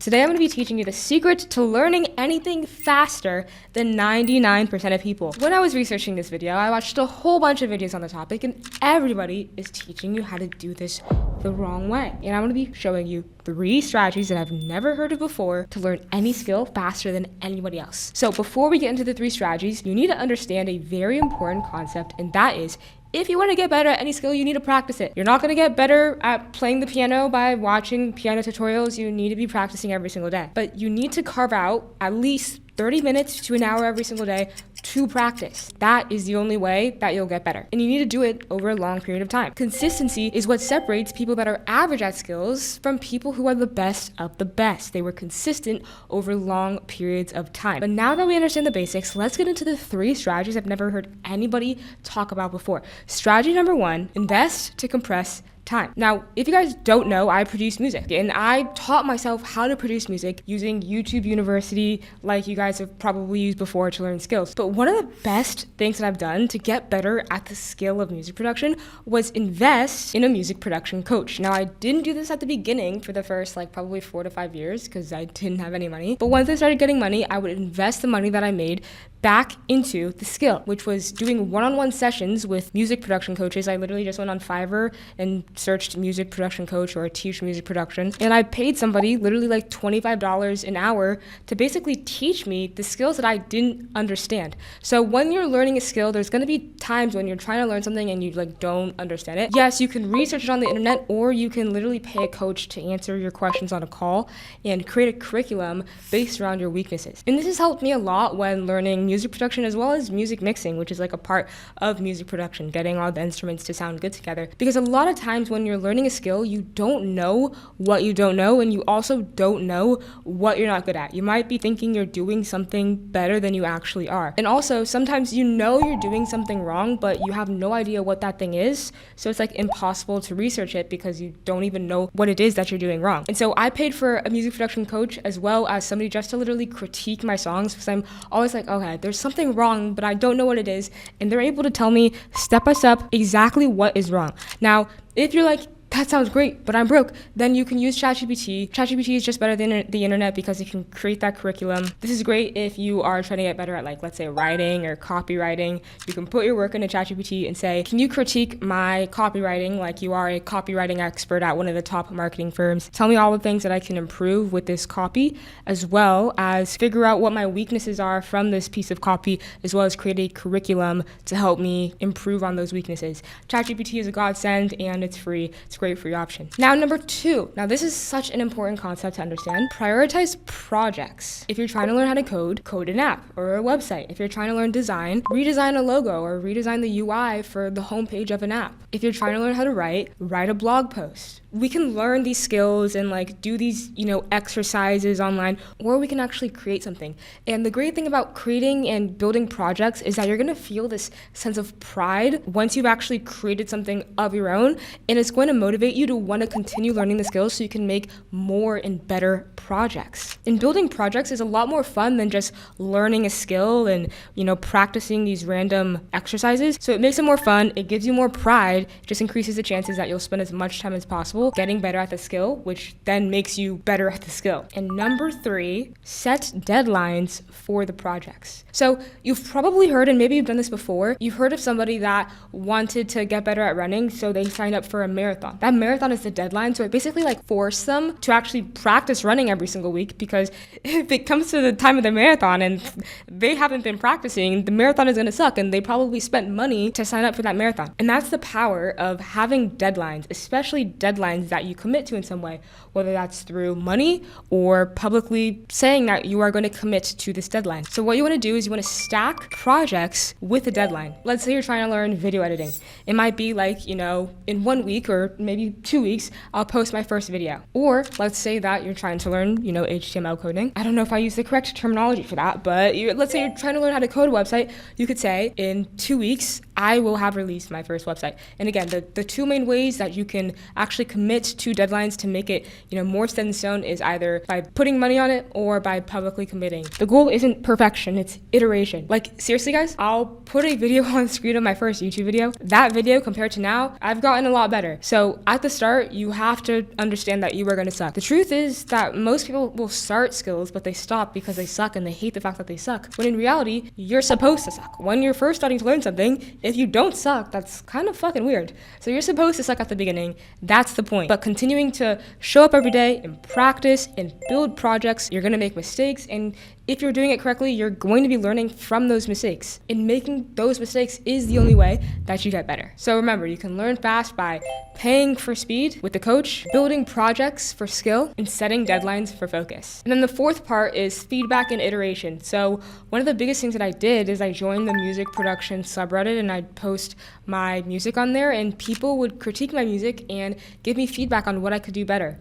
Today I'm going to be teaching you the secret to learning anything faster than 99% of people. When I was researching this video, I watched a whole bunch of videos on the topic, and everybody is teaching you how to do this the wrong way. And I'm going to be showing you 3 strategies that I've never heard of before to learn any skill faster than anybody else. So before we get into the 3 strategies, you need to understand a very important concept, and that is, if you want to get better at any skill, you need to practice it. You're not going to get better at playing the piano by watching piano tutorials. You need to be practicing every single day. But you need to carve out at least 30 minutes to an hour every single day to practice. That is the only way that you'll get better. And you need to do it over a long period of time. Consistency is what separates people that are average at skills from people who are the best of the best. They were consistent over long periods of time. But now that we understand the basics, let's get into the 3 strategies I've never heard anybody talk about before. Strategy number 1, invest to compress time. Now, if you guys don't know, I produce music, and I taught myself how to produce music using YouTube University, like you guys have probably used before to learn skills. But one of the best things that I've done to get better at the skill of music production was invest in a music production coach. Now, I didn't do this at the beginning for the first probably 4 to 5 years because I didn't have any money. But once I started getting money, I would invest the money that I made back into the skill, which was doing one-on-one sessions with music production coaches. I literally just went on Fiverr and searched music production coach or teach music production, and I paid somebody literally $25 an hour to basically teach me the skills that I didn't understand. So when you're learning a skill, there's going to be times when you're trying to learn something and you don't understand it. Yes, you can research it on the internet, or you can literally pay a coach to answer your questions on a call and create a curriculum based around your weaknesses. And this has helped me a lot when learning music production as well as music mixing, which is a part of music production, getting all the instruments to sound good together. Because a lot of times when you're learning a skill, you don't know what you don't know, and you also don't know what you're not good at. You might be thinking you're doing something better than you actually are. And also, sometimes you know you're doing something wrong, but you have no idea what that thing is. So it's impossible to research it because you don't even know what it is that you're doing wrong. And so I paid for a music production coach as well as somebody just to literally critique my songs, because I'm always okay, there's something wrong, but I don't know what it is. And they're able to tell me step by step exactly what is wrong. Now, if you're that sounds great, but I'm broke, then you can use ChatGPT. ChatGPT is just better than the internet because it can create that curriculum. This is great if you are trying to get better at let's say writing or copywriting. You can put your work into ChatGPT and say, can you critique my copywriting like you are a copywriting expert at one of the top marketing firms? Tell me all the things that I can improve with this copy, as well as figure out what my weaknesses are from this piece of copy, as well as create a curriculum to help me improve on those weaknesses. ChatGPT is a godsend and it's free. It's a great free option. Now, number 2. Now, this is such an important concept to understand. Prioritize projects. If you're trying to learn how to code an app or a website. If you're trying to learn design, redesign a logo or redesign the UI for the homepage of an app. If you're trying to learn how to write a blog post. We can learn these skills and do these, exercises online, or we can actually create something. And the great thing about creating and building projects is that you're going to feel this sense of pride once you've actually created something of your own, and it's going to motivate you to want to continue learning the skills so you can make more and better projects. And building projects is a lot more fun than just learning a skill and, practicing these random exercises. So it makes it more fun, it gives you more pride, it just increases the chances that you'll spend as much time as possible getting better at the skill, which then makes you better at the skill. And number 3, set deadlines for the projects. So you've probably heard, and maybe you've done this before, you've heard of somebody that wanted to get better at running, so they signed up for a marathon. That marathon is the deadline, so it basically forced them to actually practice running every single week, because if it comes to the time of the marathon and they haven't been practicing, the marathon is going to suck, and they probably spent money to sign up for that marathon. And that's the power of having deadlines, especially deadlines that you commit to in some way, whether that's through money or publicly saying that you are going to commit to this deadline. So what you want to do is you want to stack projects with a deadline. Let's say you're trying to learn video editing. It might be in 1 week or maybe 2 weeks, I'll post my first video. Or let's say that you're trying to learn, HTML coding. I don't know if I use the correct terminology for that, but let's say you're trying to learn how to code a website. You could say in 2 weeks, I will have released my first website. And again, the two main ways that you can actually commit to deadlines to make it, more set in stone is either by putting money on it or by publicly committing. The goal isn't perfection, it's iteration. Like, seriously guys, I'll put a video on screen of my first YouTube video. That video compared to now, I've gotten a lot better. So at the start, you have to understand that you are gonna suck. The truth is that most people will start skills, but they stop because they suck and they hate the fact that they suck. When in reality, you're supposed to suck. When you're first starting to learn something, if you don't suck, that's kind of fucking weird. So you're supposed to suck at the beginning. That's the point. But continuing to show up every day and practice and build projects, you're gonna make mistakes, and if you're doing it correctly, you're going to be learning from those mistakes. And making those mistakes is the only way that you get better. So remember, you can learn fast by paying for speed with the coach, building projects for skill, and setting deadlines for focus. And then the fourth part is feedback and iteration. So one of the biggest things that I did is I joined the music production subreddit, and I'd post my music on there, and people would critique my music and give me feedback on what I could do better.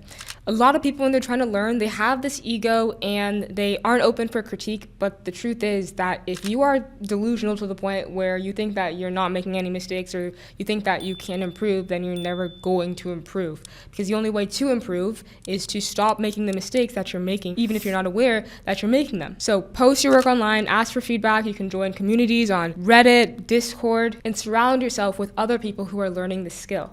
A lot of people, when they're trying to learn, they have this ego and they aren't open for critique, but the truth is that if you are delusional to the point where you think that you're not making any mistakes or you think that you can improve, then you're never going to improve. Because the only way to improve is to stop making the mistakes that you're making, even if you're not aware that you're making them. So post your work online, ask for feedback. You can join communities on Reddit, Discord, and surround yourself with other people who are learning the skill.